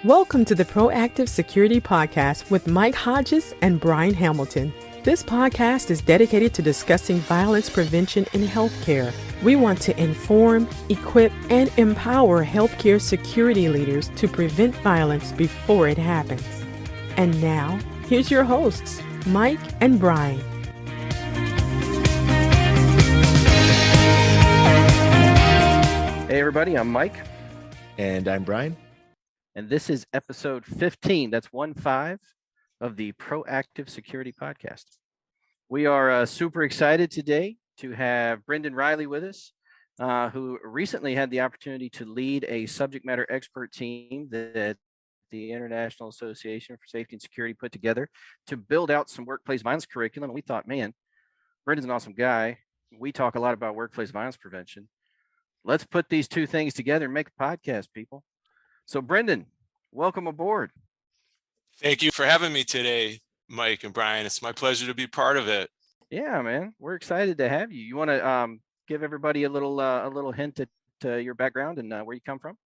Welcome to the Proactive Security Podcast with Mike Hodges and Brine Hamilton. This podcast is dedicated to discussing violence prevention in healthcare. We want to inform, equip, and empower healthcare security leaders to prevent violence before it happens. And now, here's your hosts, Mike and Brine. Hey everybody, I'm Mike. And I'm Brine. And this is episode 15, that's 1-5 of the Proactive Security Podcast. We are super excited today to have Brendan Riley with us, who recently had the opportunity to lead a subject matter expert team that the International Association for Safety and Security put together to build out some workplace violence curriculum. And we thought, man, Brendan's an awesome guy. We talk a lot about workplace violence prevention. Let's put these two things together and make a podcast, people. So Brendan, welcome aboard. Thank you for having me today, Mike and Brine. It's my pleasure to be part of it. Yeah, man, we're excited to have you. You want to give everybody a little hint at your background and where you come from?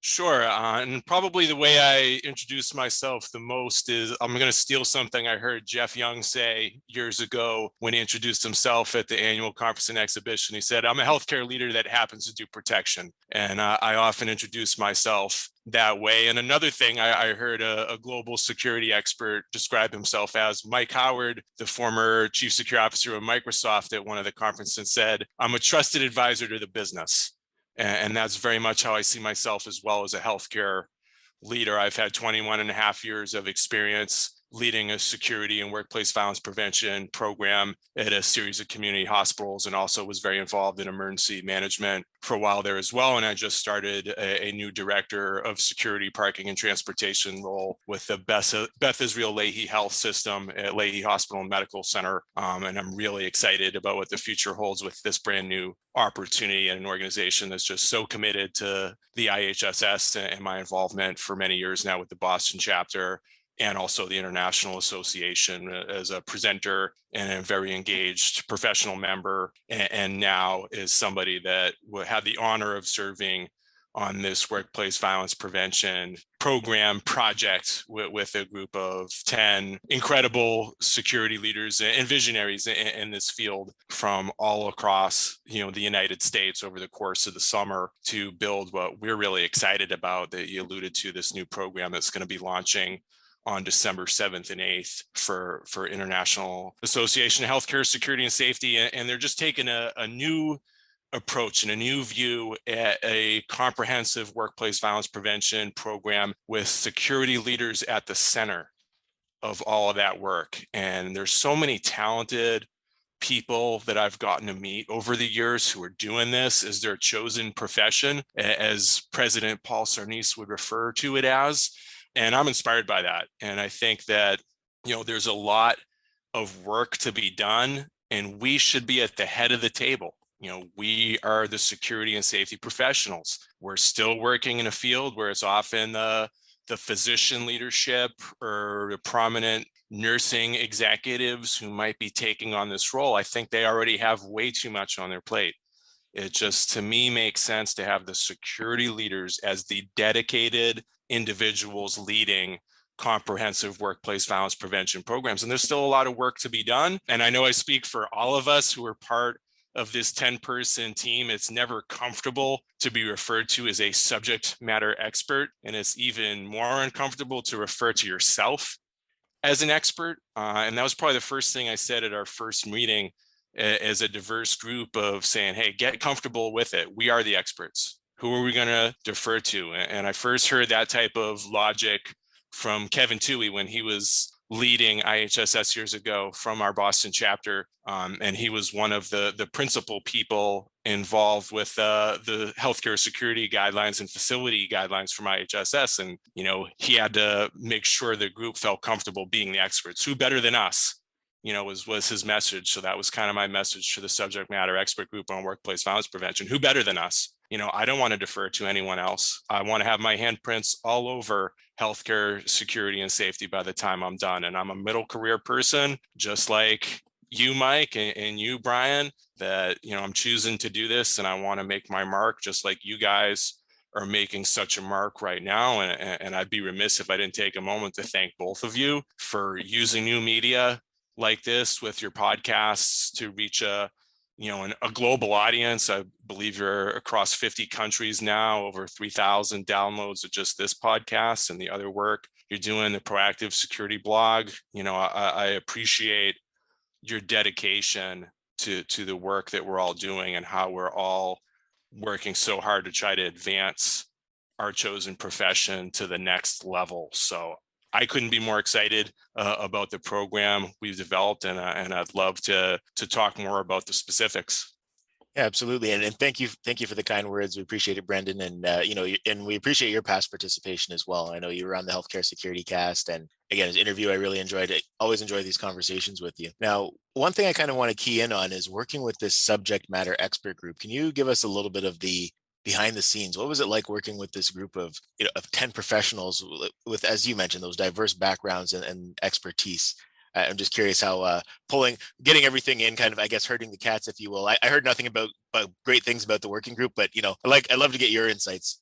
Sure. And probably the way I introduce myself the most is I'm going to steal something I heard Jeff Young say years ago when he introduced himself at the annual conference and exhibition. He said, I'm a healthcare leader that happens to do protection. And I often introduce myself that way. And another thing I heard a global security expert describe himself as, Mike Howard, the former chief security officer of Microsoft at one of the conferences, said, I'm a trusted advisor to the business. And that's very much how I see myself as well as a healthcare leader. I've had 21 and a half years of experience leading a security and workplace violence prevention program at a series of community hospitals, and also was very involved in emergency management for a while there as well. And I just started a new director of security, parking, and transportation role with the Beth Israel Lahey Health System at Lahey Hospital and Medical Center. And I'm really excited about what the future holds with this brand new opportunity and an organization that's just so committed to the IAHSS and my involvement for many years now with the Boston chapter, and also the International Association as a presenter and a very engaged professional member, and now is somebody that had the honor of serving on this workplace violence prevention program project with a group of 10 incredible security leaders and visionaries in this field from all across, the United States over the course of the summer to build what we're really excited about, that you alluded to, this new program that's going to be launching on December 7th and 8th for International Association of Healthcare Security and Safety. And they're just taking a new approach and a new view at a comprehensive workplace violence prevention program with security leaders at the center of all of that work. And there's so many talented people that I've gotten to meet over the years who are doing this as their chosen profession, as President Paul Sarnese would refer to it as. And I'm inspired by that. And I think that, there's a lot of work to be done, and we should be at the head of the table. We are the security and safety professionals. We're still working in a field where it's often the physician leadership or the prominent nursing executives who might be taking on this role. I think they already have way too much on their plate. It just, to me, makes sense to have the security leaders as the dedicated individuals leading comprehensive workplace violence prevention programs. And there's still a lot of work to be done. And I know I speak for all of us who are part of this 10-person team. It's never comfortable to be referred to as a subject matter expert. And it's even more uncomfortable to refer to yourself as an expert. And that was probably the first thing I said at our first meeting as a diverse group, of saying, hey, get comfortable with it. We are the experts. Who are we going to defer to? And I first heard that type of logic from Kevin Tuohey when he was leading IAHSS years ago from our Boston chapter. And he was one of the principal people involved with the healthcare security guidelines and facility guidelines from IAHSS. And, he had to make sure the group felt comfortable being the experts. Who better than us? Was his message. So that was kind of my message to the subject matter expert group on workplace violence prevention. Who better than us? I don't want to defer to anyone else. I want to have my handprints all over healthcare security and safety by the time I'm done. And I'm a middle career person, just like you, Mike, and you, Brian, that, I'm choosing to do this, and I want to make my mark just like you guys are making such a mark right now. And I'd be remiss if I didn't take a moment to thank both of you for using new media like this with your podcasts to reach a global audience. I believe you're across 50 countries now, over 3,000 downloads of just this podcast and the other work you're doing, the Proactive Security blog. I appreciate your dedication to the work that we're all doing and how we're all working so hard to try to advance our chosen profession to the next level. So I couldn't be more excited about the program we've developed, and I'd love to talk more about the specifics. Yeah, absolutely. And thank you for the kind words. We appreciate it, Brendan. And, and we appreciate your past participation as well. I know you were on the Healthcare Security Cast. And again, as an interview, I really enjoyed it. Always enjoy these conversations with you. Now, one thing I kind of want to key in on is working with this subject matter expert group. Can you give us a little bit of the behind the scenes? What was it like working with this group of 10 professionals with, as you mentioned, those diverse backgrounds and expertise? I'm just curious how getting everything in, kind of, I guess, herding the cats, if you will. I heard nothing about great things about the working group, but I'd love to get your insights.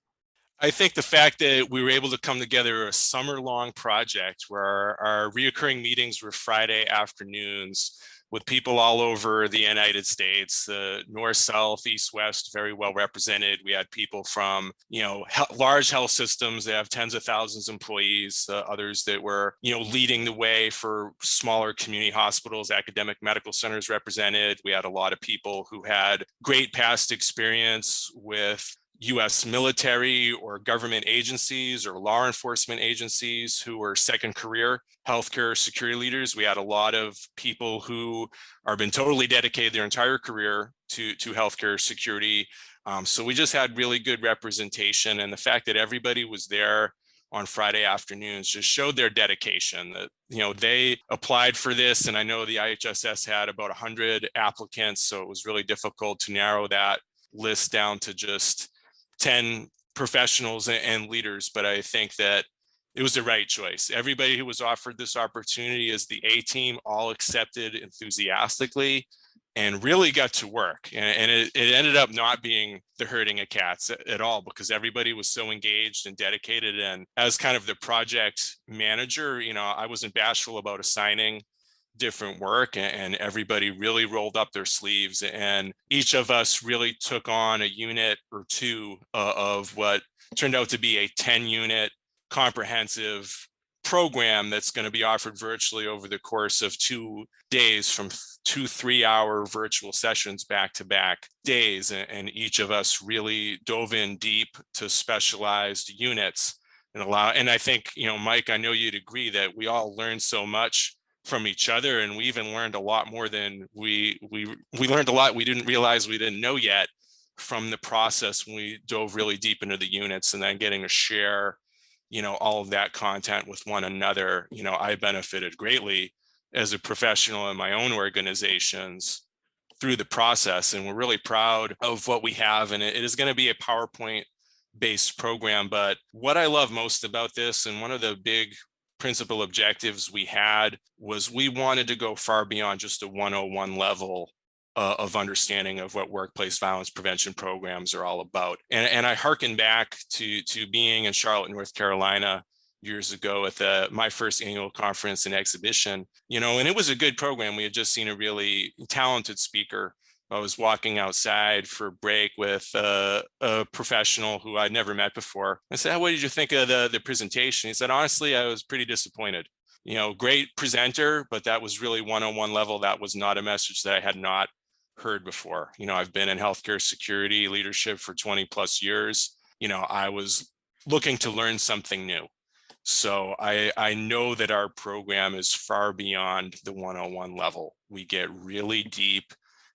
I think the fact that we were able to come together a summer-long project where our reoccurring meetings were Friday afternoons with people all over the United States, north, south, east, west, very well represented. We had people from, large health systems that have tens of thousands of employees, others that were, leading the way for smaller community hospitals, academic medical centers represented. We had a lot of people who had great past experience with U.S. military or government agencies or law enforcement agencies who were second career healthcare security leaders. We had a lot of people who have been totally dedicated their entire career to healthcare security. So we just had really good representation, and the fact that everybody was there on Friday afternoons just showed their dedication. That they applied for this, and I know the IAHSS had about 100 applicants, so it was really difficult to narrow that list down to just 10 professionals and leaders, but I think that it was the right choice. Everybody who was offered this opportunity as the A team all accepted enthusiastically and really got to work. And it ended up not being the herding of cats at all, because everybody was so engaged and dedicated. And as kind of the project manager, I wasn't bashful about assigning different work, and everybody really rolled up their sleeves, and each of us really took on a unit or two of what turned out to be a 10-unit comprehensive program that's going to be offered virtually over the course of 2 days, from 2 3-hour virtual sessions back to back days. And each of us really dove in deep to specialized units and I think, Mike, I know you'd agree that we all learned so much from each other, and we even learned a lot more than we learned a lot we didn't realize we didn't know yet from the process when we dove really deep into the units, and then getting to share all of that content with one another. I benefited greatly as a professional in my own organizations through the process, and we're really proud of what we have. And it is going to be a PowerPoint based program, but what I love most about this, and one of the big principal objectives we had, was we wanted to go far beyond just a 101 level of understanding of what workplace violence prevention programs are all about. And I hearken back to being in Charlotte, North Carolina years ago at my first annual conference and exhibition, and it was a good program. We had just seen a really talented speaker. I was walking outside for break with a professional who I'd never met before. I said, "What did you think of the presentation?" He said, "Honestly, I was pretty disappointed. Great presenter, but that was really 101 level. That was not a message that I had not heard before. I've been in healthcare security leadership for 20 plus years. I was looking to learn something new." So I know that our program is far beyond the 101 level. We get really deep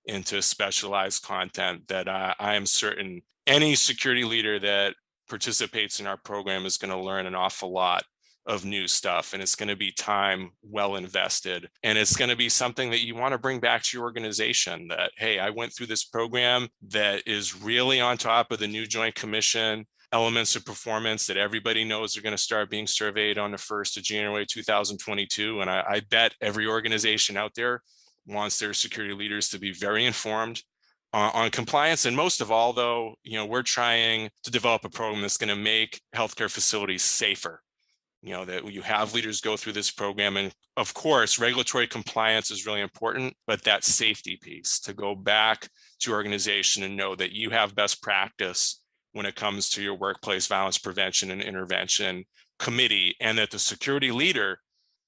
into specialized content that I am certain any security leader that participates in our program is going to learn an awful lot of new stuff, and it's going to be time well invested, and it's going to be something that you want to bring back to your organization, that, hey, I went through this program that is really on top of the new Joint Commission elements of performance that everybody knows are going to start being surveyed on the 1st of January 2022. And I bet every organization out there wants their security leaders to be very informed on compliance. And most of all, though, we're trying to develop a program that's going to make healthcare facilities safer. That you have leaders go through this program. And of course, regulatory compliance is really important, but that safety piece, to go back to your organization and know that you have best practice when it comes to your workplace violence prevention and intervention committee, and that the security leader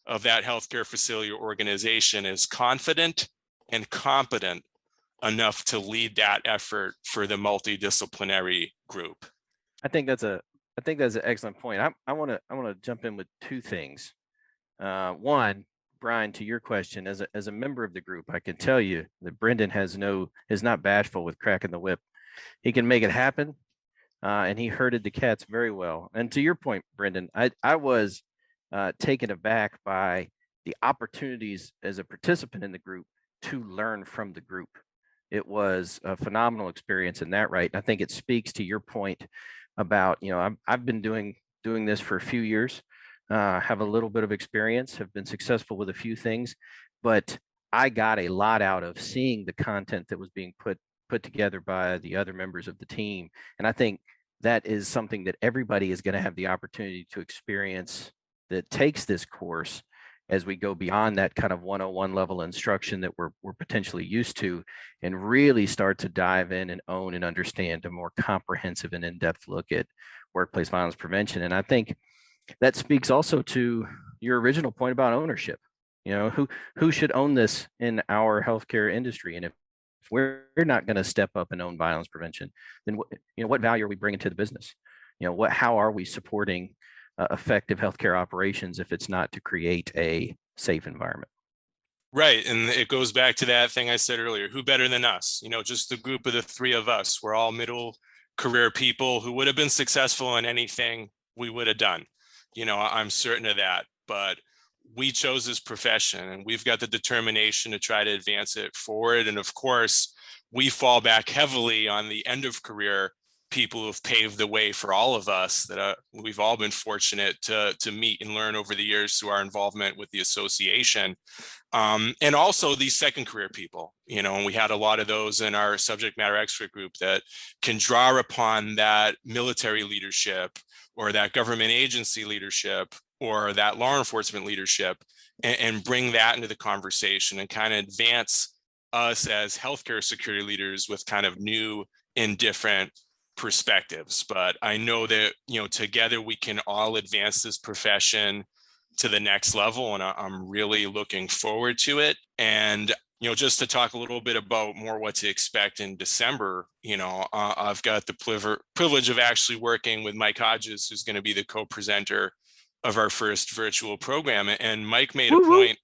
of that healthcare facility or organization is confident and competent enough to lead that effort for the multidisciplinary group. I think that's an excellent point. I want to jump in with two things. One, Brine, to your question, as a member of the group, I can tell you that Brendan is not bashful with cracking the whip. He can make it happen, and he herded the cats very well. And to your point, Brendan, I was taken aback by the opportunities as a participant in the group to learn from the group. It was a phenomenal experience in that, right? And I think it speaks to your point about, I've been doing this for a few years, have a little bit of experience, have been successful with a few things, but I got a lot out of seeing the content that was being put together by the other members of the team. And I think that is something that everybody is going to have the opportunity to experience that takes this course, as we go beyond that kind of 101 level instruction that we're potentially used to, and really start to dive in and own and understand a more comprehensive and in-depth look at workplace violence prevention. And I think that speaks also to your original point about ownership. Who should own this in our healthcare industry? And if we're not going to step up and own violence prevention, then what value are we bringing to the business? How are we supporting effective healthcare operations if it's not to create a safe environment? Right. And it goes back to that thing I said earlier, who better than us? Just the group of the three of us. We're all middle career people who would have been successful in anything we would have done. I'm certain of that, but we chose this profession and we've got the determination to try to advance it forward. And of course, we fall back heavily on the end of career people who have paved the way for all of us that we've all been fortunate to meet and learn over the years through our involvement with the association. And also these second career people, and we had a lot of those in our subject matter expert group that can draw upon that military leadership or that government agency leadership or that law enforcement leadership and bring that into the conversation and kind of advance us as healthcare security leaders with kind of new and different perspectives. But I know that, together we can all advance this profession to the next level. And I'm really looking forward to it. And, just to talk a little bit about more what to expect in December, I've got the privilege of actually working with Mike Hodges, who's going to be the co-presenter of our first virtual program. And Mike made a point,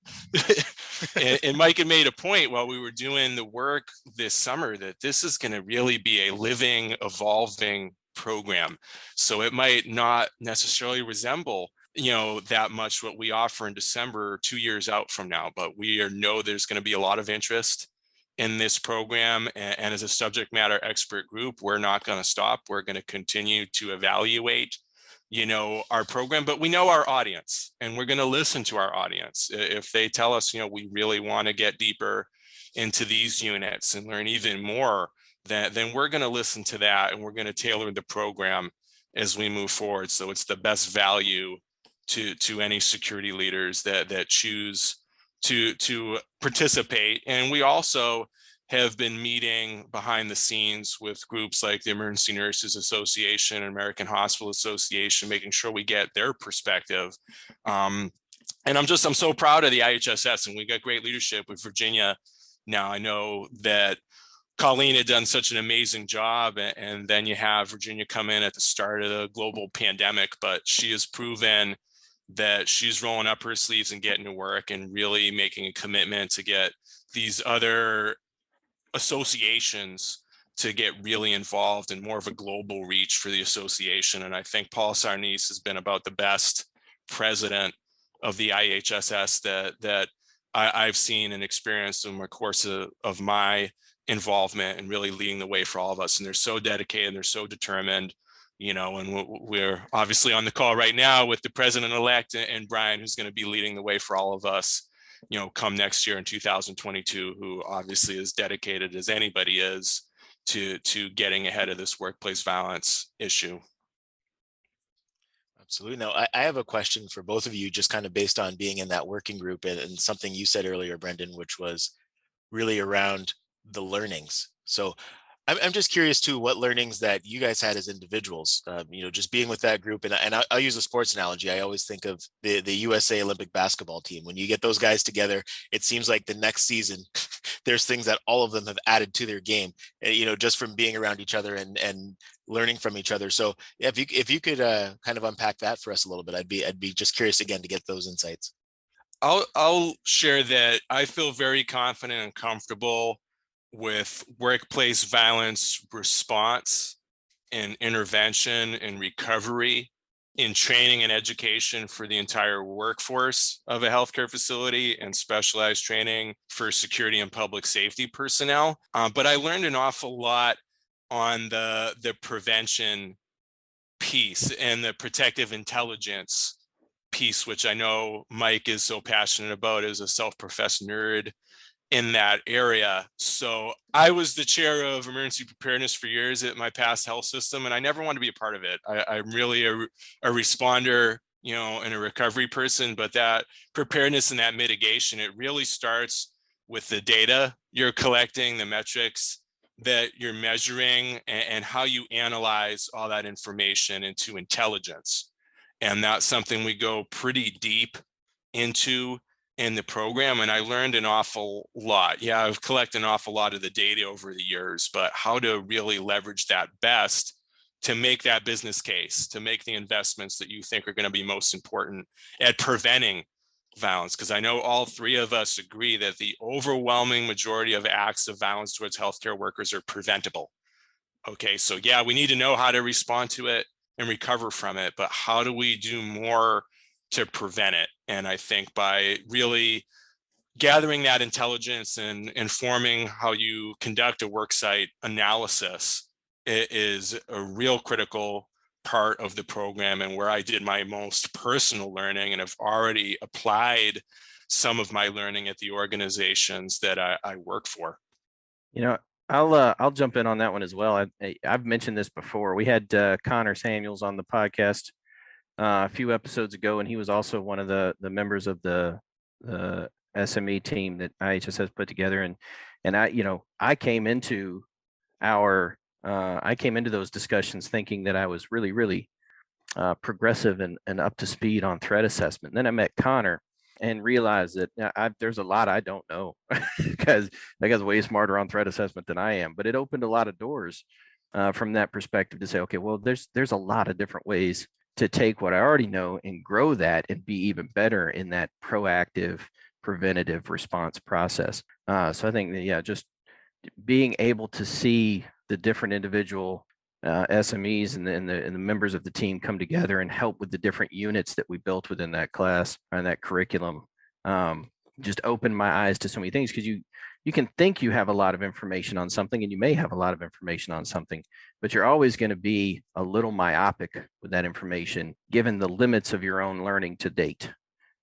and Mike had made a point while we were doing the work this summer that this is going to really be a living, evolving program. So it might not necessarily resemble, that much what we offer in December 2 years out from now, but we know there's going to be a lot of interest in this program. And as a subject matter expert group, we're not going to stop. We're going to continue to evaluate our program, but we know our audience and we're going to listen to our audience. If they tell us, we really want to get deeper into these units and learn even more, then we're going to listen to that and we're going to tailor the program as we move forward. So it's the best value to any security leaders that choose to participate. And we also have been meeting behind the scenes with groups like the Emergency Nurses Association and American Hospital Association, making sure we get their perspective. And I'm so proud of the IAHSS, and we got great leadership with Virginia. Now I know that Colleen had done such an amazing job, and then you have Virginia come in at the start of the global pandemic, but she has proven that she's rolling up her sleeves and getting to work and really making a commitment to get these other associations to get really involved in more of a global reach for the association. And I think Paul Sarnese has been about the best president of the IAHSS that I've seen and experienced in the course of my involvement and really leading the way for all of us. And they're so dedicated and they're so determined, and we're obviously on the call right now with the president-elect and Brian, who's going to be leading the way for all of us, come next year in 2022, who obviously is dedicated as anybody is to getting ahead of this workplace violence issue. Absolutely. Now, I have a question for both of you, just kind of based on being in that working group and something you said earlier, Brendan, which was really around the learnings. So I'm just curious too, what learnings that you guys had as individuals, just being with that group. And I'll use a sports analogy. I always think of the USA Olympic basketball team. When you get those guys together, it seems like the next season, there's things that all of them have added to their game, just from being around each other and learning from each other. So yeah, if you could kind of unpack that for us a little bit, I'd be just curious again to get those insights. I'll share that I feel very confident and comfortable with workplace violence response and intervention and recovery in training and education for the entire workforce of a healthcare facility and specialized training for security and public safety personnel. But I learned an awful lot on the prevention piece and the protective intelligence piece, which I know Mike is so passionate about as a self-professed nerd in that area. So I was the chair of emergency preparedness for years at my past health system, and I never wanted to be a part of it. I'm really a responder, and a recovery person, but that preparedness and that mitigation, it really starts with the data you're collecting, the metrics that you're measuring, and how you analyze all that information into intelligence. And that's something we go pretty deep into in the program. And I learned an awful lot. Yeah, I've collected an awful lot of the data over the years, but how to really leverage that best to make that business case, to make the investments that you think are going to be most important at preventing violence. Because I know all three of us agree that the overwhelming majority of acts of violence towards healthcare workers are preventable. Okay, so yeah, we need to know how to respond to it and recover from it, but how do we do more to prevent it? And I think by really gathering that intelligence and informing how you conduct a worksite analysis, it is a real critical part of the program, and where I did my most personal learning and have already applied some of my learning at the organizations that I work for. I'll jump in on that one as well. I've mentioned this before. We had Connor Samuels on the podcast a few episodes ago, and he was also one of the members of the SME team that IAHSS has put together. And I came into those discussions thinking that I was really, really progressive and up to speed on threat assessment. And then I met Connor and realized that there's a lot I don't know because that guy's way smarter on threat assessment than I am. But it opened a lot of doors from that perspective to say, okay, well, there's a lot of different ways to take what I already know and grow that and be even better in that proactive, preventative response process. So I think that, just being able to see the different individual SMEs and the members of the team come together and help with the different units that we built within that class and that curriculum just opened my eyes to so many things, because you can think you have a lot of information on something, and you may have a lot of information on something, but you're always going to be a little myopic with that information given the limits of your own learning to date.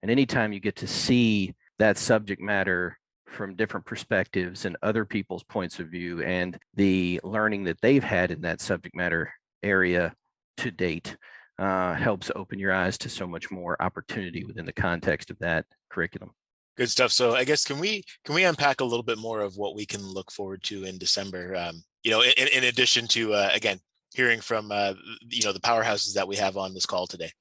And anytime you get to see that subject matter from different perspectives and other people's points of view and the learning that they've had in that subject matter area to date, helps open your eyes to so much more opportunity within the context of that curriculum. Good stuff. So I guess can we unpack a little bit more of what we can look forward to in December? In addition to again hearing from the powerhouses that we have on this call today.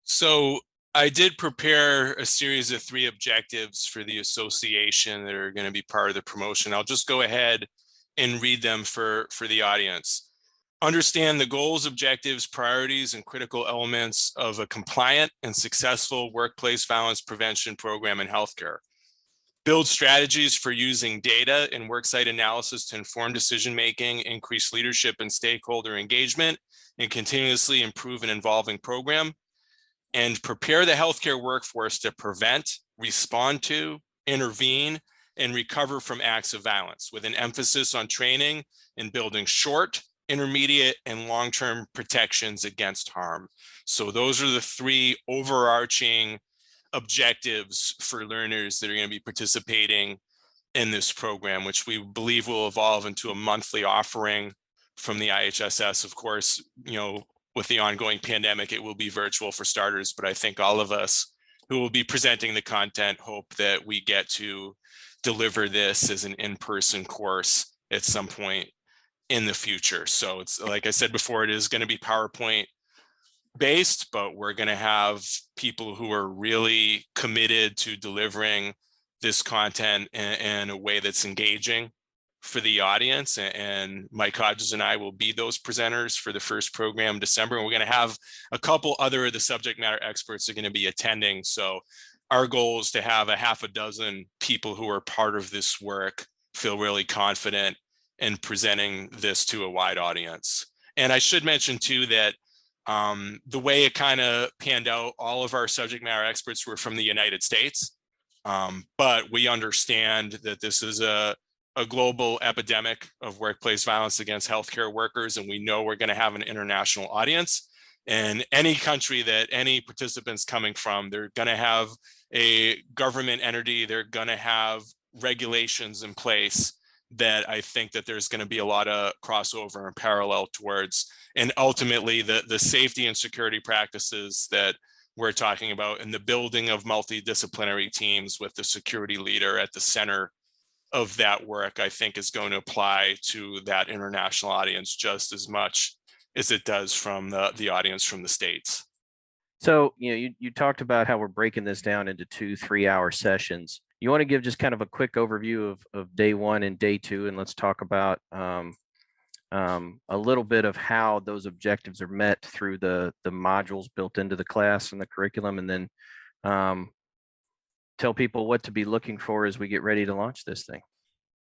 So I did prepare a series of 3 objectives for the association that are going to be part of the promotion. I'll just go ahead and read them for the audience. Understand the goals, objectives, priorities, and critical elements of a compliant and successful workplace violence prevention program in healthcare. Build strategies for using data and worksite analysis to inform decision-making, increase leadership and stakeholder engagement, and continuously improve an evolving program. And prepare the healthcare workforce to prevent, respond to, intervene, and recover from acts of violence, with an emphasis on training and building short, intermediate, and long-term protections against harm. So those are the 3 overarching objectives for learners that are going to be participating in this program, which we believe will evolve into a monthly offering from the IAHSS. Of course, with the ongoing pandemic, it will be virtual for starters, but I think all of us who will be presenting the content hope that we get to deliver this as an in-person course at some point in the future. So it's, like I said before, it is going to be PowerPoint based, but we're going to have people who are really committed to delivering this content in a way that's engaging for the audience. And Mike Hodges and I will be those presenters for the first program in December. And we're going to have a couple other of the subject matter experts are going to be attending. So our goal is to have a half a dozen people who are part of this work feel really confident in presenting this to a wide audience. And I should mention too that the way it kind of panned out, all of our subject matter experts were from the United States. But we understand that this is a global epidemic of workplace violence against healthcare workers, and we know we're going to have an international audience. And any country that any participants coming from, they're going to have a government entity, they're going to have regulations in place that I think that there's going to be a lot of crossover and parallel towards, and ultimately the safety and security practices that we're talking about and the building of multidisciplinary teams with the security leader at the center of that work, I think is going to apply to that international audience just as much as it does from the audience from the States. So, you talked about how we're breaking this down into 2-3 hour sessions. You want to give just kind of a quick overview of day one and day two, and let's talk about a little bit of how those objectives are met through the modules built into the class and the curriculum, and then tell people what to be looking for as we get ready to launch this thing.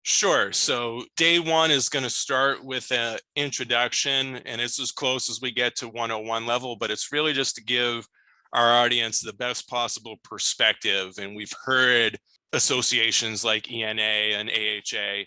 Sure. So day one is going to start with an introduction, and it's as close as we get to 101 level, but it's really just to give our audience the best possible perspective. And we've heard associations like ENA and AHA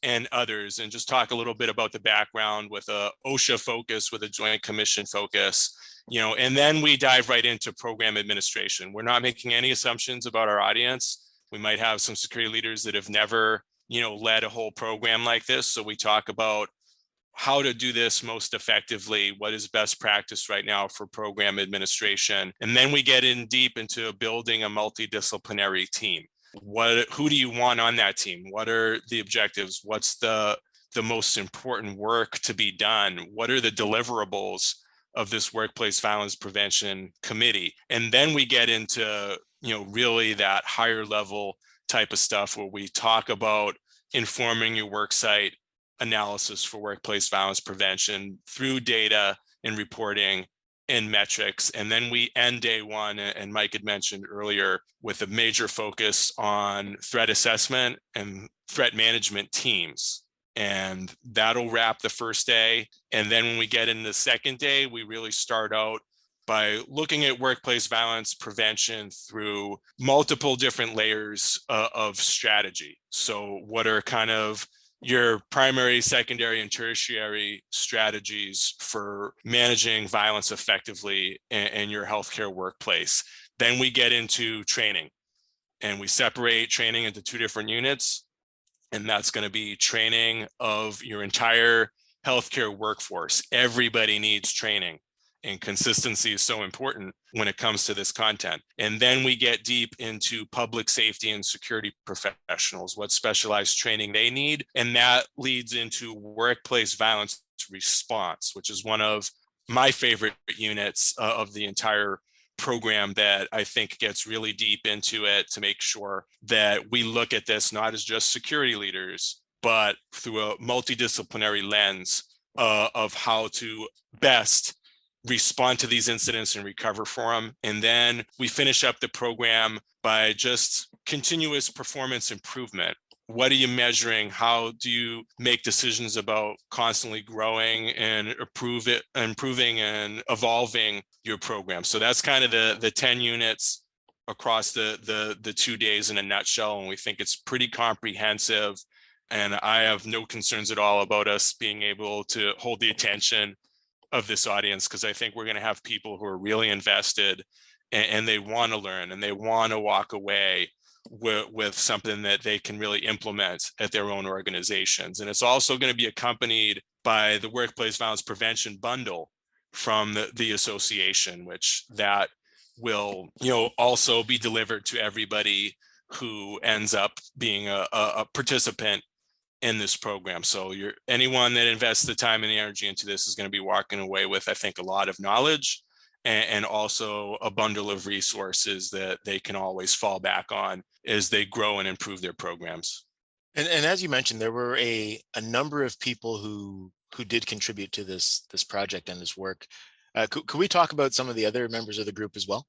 and others, and just talk a little bit about the background with a OSHA focus, with a Joint Commission focus, and then we dive right into program administration. We're not making any assumptions about our audience. We might have some security leaders that have never, led a whole program like this. So we talk about how to do this most effectively, what is best practice right now for program administration. And then we get in deep into building a multidisciplinary team. Who do you want on that team? What are the objectives? What's the most important work to be done? What are the deliverables of this workplace violence prevention committee? And then we get into, really that higher level type of stuff where we talk about informing your worksite analysis for workplace violence prevention through data and reporting and metrics. And then we end day one, and Mike had mentioned earlier, with a major focus on threat assessment and threat management teams. And that'll wrap the first day. And then when we get into the second day, we really start out by looking at workplace violence prevention through multiple different layers of strategy. So what are kind of your primary, secondary, and tertiary strategies for managing violence effectively in your healthcare workplace? Then we get into training, and we separate training into two different units. And that's going to be training of your entire healthcare workforce. Everybody needs training, and consistency is so important when it comes to this content. And then we get deep into public safety and security professionals, what specialized training they need. And that leads into workplace violence response, which is one of my favorite units of the entire program, that I think gets really deep into it to make sure that we look at this not as just security leaders, but through a multidisciplinary lens of how to best respond to these incidents and recover from them. And then we finish up the program by just continuous performance improvement. What are you measuring? How do you make decisions about constantly growing and improving and evolving your program? So that's kind of the 10 units across the 2 days in a nutshell. And we think it's pretty comprehensive. And I have no concerns at all about us being able to hold the attention of this audience, because I think we're going to have people who are really invested, and they want to learn, and they want to walk away with something that they can really implement at their own organizations. And it's also going to be accompanied by the Workplace Violence Prevention Bundle from the association, which that will, also be delivered to everybody who ends up being a participant in this program. So anyone that invests the time and the energy into this is going to be walking away with, I think, a lot of knowledge and also a bundle of resources that they can always fall back on as they grow and improve their programs. And as you mentioned, there were a number of people who did contribute to this project and this work. Could we talk about some of the other members of the group as well?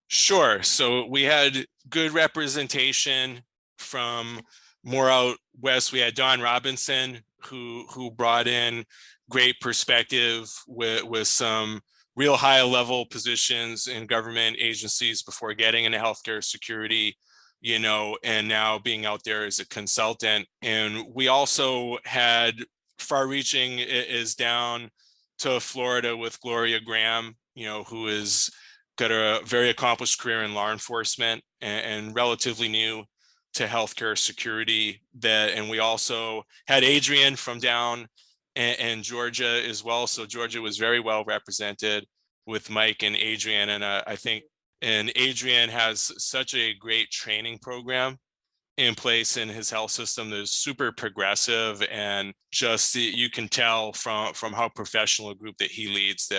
Sure. So we had good representation from more out west. We had Don Robinson, who brought in great perspective with some real high level positions in government agencies before getting into healthcare security, and now being out there as a consultant. And we also had far reaching is down to Florida with Gloria Graham, who is got a very accomplished career in law enforcement and relatively new to healthcare security. And we also had Adrian from down in Georgia as well. So Georgia was very well represented with Mike and Adrian. And I think, Adrian has such a great training program in place in his health system that is super progressive, and just you can tell from how professional a group that he leads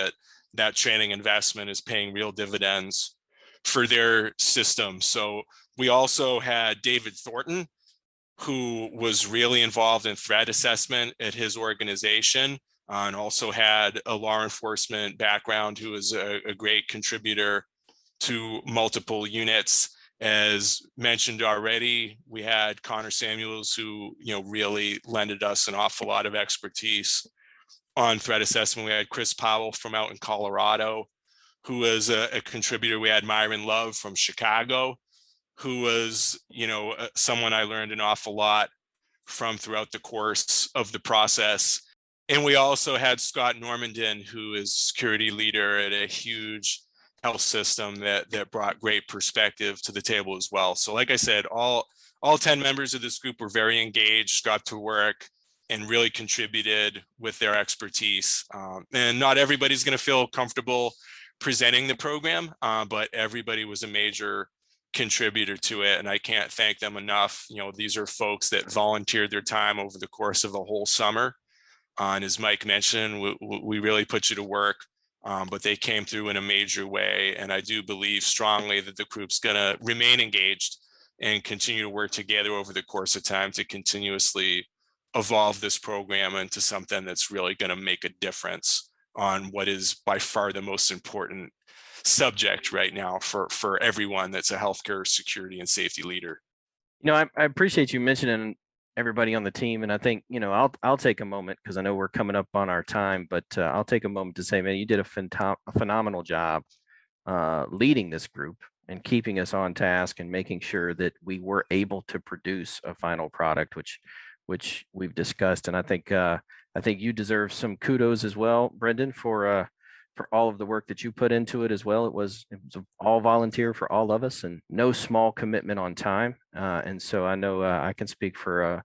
that training investment is paying real dividends for their system. So we also had David Thornton, who was really involved in threat assessment at his organization, and also had a law enforcement background, who is a great contributor to multiple units. As mentioned already, we had Connor Samuels, who really lended us an awful lot of expertise on threat assessment. We had Chris Powell from out in Colorado, who was a contributor. We had Myron Love from Chicago, who was someone I learned an awful lot from throughout the course of the process. And we also had Scott Normandin, who is security leader at a huge health system that brought great perspective to the table as well. So like I said, all 10 members of this group were very engaged, got to work, and really contributed with their expertise. And not everybody's going to feel comfortable presenting the program, but everybody was a major contributor to it, and I can't thank them enough. These are folks that volunteered their time over the course of the whole summer. And as Mike mentioned, we really put you to work. But they came through in a major way. And I do believe strongly that the group's going to remain engaged and continue to work together over the course of time to continuously evolve this program into something that's really going to make a difference on what is by far the most important subject right now for everyone that's a healthcare security and safety leader. I appreciate you mentioning everybody on the team. And I think, I'll take a moment, because I know we're coming up on our time, but I'll take a moment to say, man, you did a phenomenal job leading this group and keeping us on task and making sure that we were able to produce a final product, which we've discussed. And I think you deserve some kudos as well, Brendan, for all of the work that you put into it as well. It was all volunteer for all of us, and no small commitment on time. And so I know I can speak for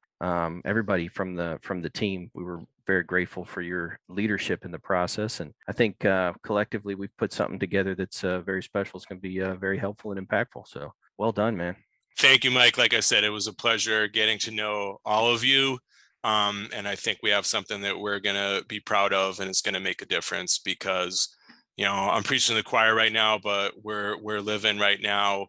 everybody from the team. We were very grateful for your leadership in the process. And I think collectively we've put something together that's very special. It's going to be very helpful and impactful. So well done, man. Thank you, Mike. Like I said, it was a pleasure getting to know all of you. And I think we have something that we're going to be proud of, and it's going to make a difference, because, I'm preaching to the choir right now, but we're living right now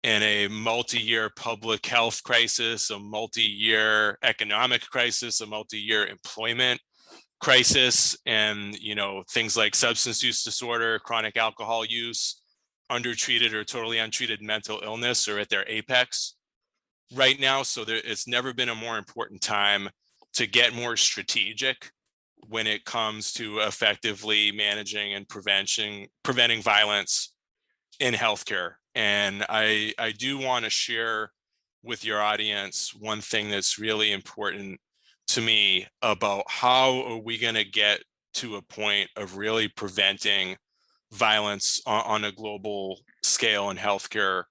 in a multi-year public health crisis, a multi-year economic crisis, a multi-year employment crisis, and, things like substance use disorder, chronic alcohol use, undertreated or totally untreated mental illness are at their apex right now. So it's never been a more important time to get more strategic when it comes to effectively managing and preventing violence in healthcare. And I do want to share with your audience one thing that's really important to me about how are we going to get to a point of really preventing violence on a global scale in healthcare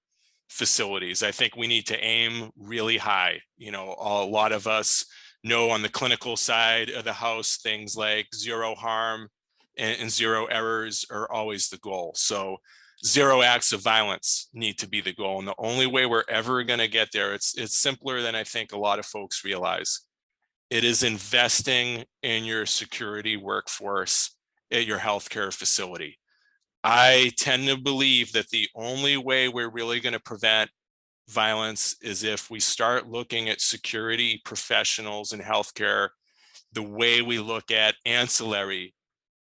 facilities. I think we need to aim really high. You know, a lot of us know on the clinical side of the house, things like zero harm and zero errors are always the goal. So zero acts of violence need to be the goal. And the only way we're ever going to get there, it's simpler than I think a lot of folks realize. It is investing in your security workforce at your healthcare facility. I tend to believe that the only way we're really going to prevent violence is if we start looking at security professionals in healthcare the way we look at ancillary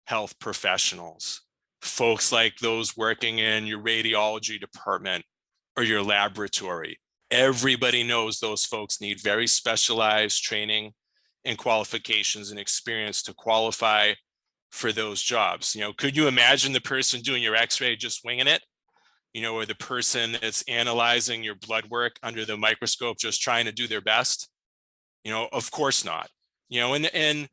health professionals, folks like those working in your radiology department or your laboratory. Everybody knows those folks need very specialized training and qualifications and experience to qualify for those jobs. You know, could you imagine the person doing your x-ray just winging it? You know, or the person that's analyzing your blood work under the microscope just trying to do their best? You know, of course not. You know, and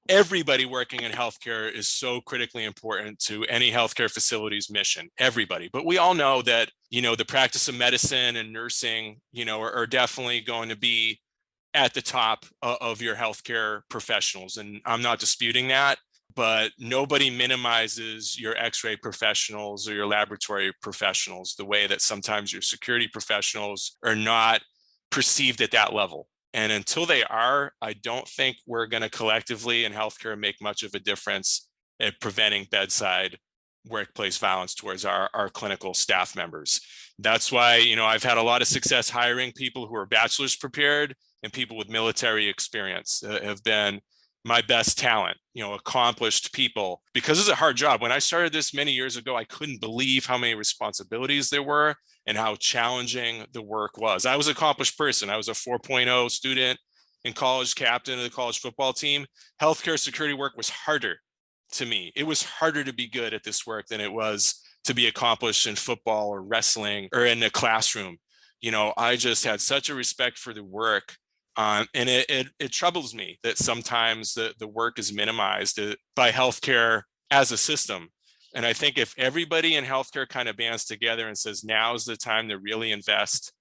everybody working in healthcare is so critically important to any healthcare facility's mission, everybody. But we all know that, you know, the practice of medicine and nursing, you know, are definitely going to be at the top of your healthcare professionals. And I'm not disputing that, but nobody minimizes your x-ray professionals or your laboratory professionals the way that sometimes your security professionals are not perceived at that level. And until they are, I don't think we're going to collectively in healthcare make much of a difference at preventing bedside workplace violence towards our clinical staff members. That's why, you know, I've had a lot of success hiring people who are bachelor's prepared, and people with military experience have been my best talent, you know, accomplished people, because it's a hard job. When I started this many years ago, I couldn't believe how many responsibilities there were and how challenging the work was. I was an accomplished person. I was a 4.0 student in college, captain of the college football team. Healthcare security work was harder to me. It was harder to be good at this work than it was to be accomplished in football or wrestling or in a classroom. You know, I just had such a respect for the work. And it troubles me that sometimes the work is minimized by healthcare as a system. And I think if everybody in healthcare kind of bands together and says, now's the time to really invest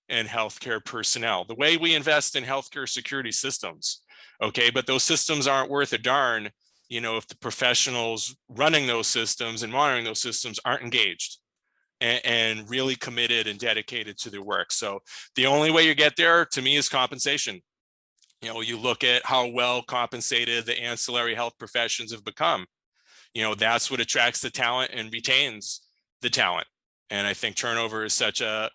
in healthcare personnel, the way we invest in healthcare security systems, okay, but those systems aren't worth a darn, you know, if the professionals running those systems and monitoring those systems aren't engaged and really committed and dedicated to their work. So the only way you get there, to me, is compensation. You know, you look at how well compensated the ancillary health professions have become. You know, that's what attracts the talent and retains the talent. And I think turnover is such a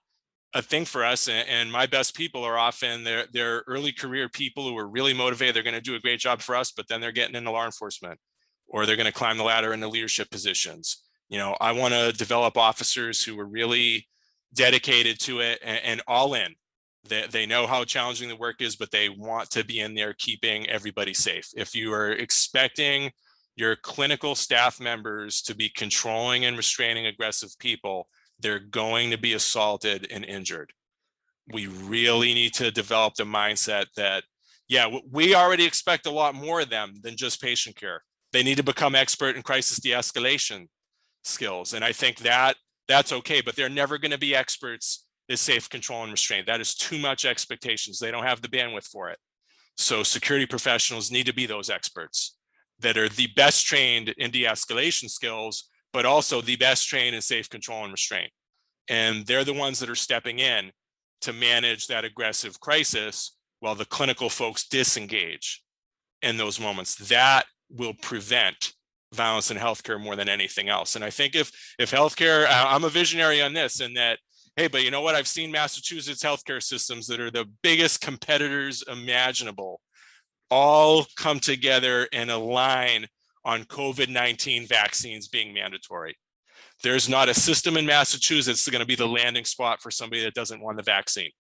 thing for us. And my best people are often they're early career people who are really motivated. They're going to do a great job for us, but then they're getting into law enforcement, or they're going to climb the ladder into leadership positions. You know, I want to develop officers who are really dedicated to it and all in. They know how challenging the work is, but they want to be in there keeping everybody safe. If you are expecting your clinical staff members to be controlling and restraining aggressive people, they're going to be assaulted and injured. We really need to develop the mindset that, yeah, we already expect a lot more of them than just patient care. They need to become expert in crisis de-escalation skills. And I think that's okay, but they're never going to be experts in safe control and restraint. That is too much expectations. They don't have the bandwidth for it. So security professionals need to be those experts that are the best trained in de-escalation skills, but also the best trained in safe control and restraint. And they're the ones that are stepping in to manage that aggressive crisis while the clinical folks disengage in those moments. That will prevent violence in healthcare more than anything else. And I think if healthcare, I'm a visionary on this, and that, hey, but you know what? I've seen Massachusetts healthcare systems that are the biggest competitors imaginable all come together and align on COVID-19 vaccines being mandatory. There's not a system in Massachusetts that's going to be the landing spot for somebody that doesn't want the vaccine.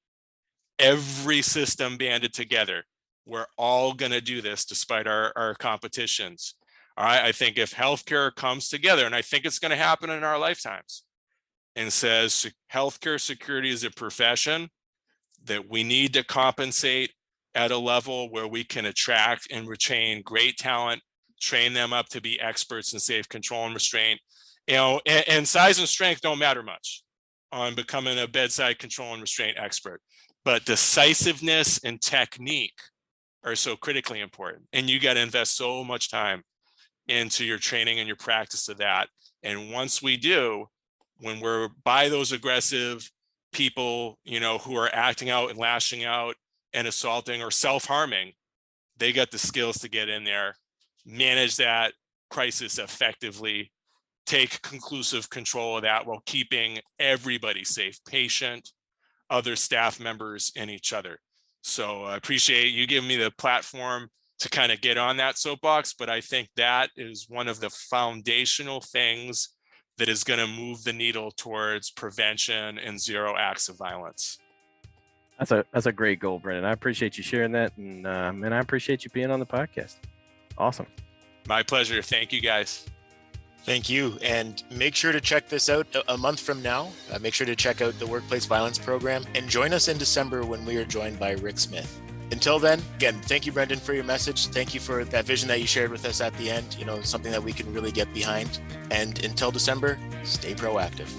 Every system banded together. We're all going to do this despite our competitions. All right. I think if healthcare comes together, and I think it's going to happen in our lifetimes, and says healthcare security is a profession that we need to compensate at a level where we can attract and retain great talent, train them up to be experts in safe control and restraint, you know, and size and strength don't matter much. on becoming a bedside control and restraint expert, but decisiveness and technique are so critically important. And you got to invest so much time into your training and your practice of that. And once we do, when we're by those aggressive people, who are acting out and lashing out and assaulting or self-harming, they got the skills to get in there, manage that crisis effectively, take conclusive control of that while keeping everybody safe, patient, other staff members, and each other. So I appreciate you giving me the platform to kind of get on that soapbox, but I think that is one of the foundational things that is going to move the needle towards prevention and zero acts of violence. That's a great goal, Brendan. I appreciate you sharing that, and I appreciate you being on the podcast. Awesome. My pleasure. Thank you, guys. Thank you. And make sure to check this out a month from now. Make sure to check out the Workplace Violence Program and join us in December when we are joined by Rick Smith. Until then, again, thank you, Brendan, for your message. Thank you for that vision that you shared with us at the end, something that we can really get behind. And until December, stay proactive.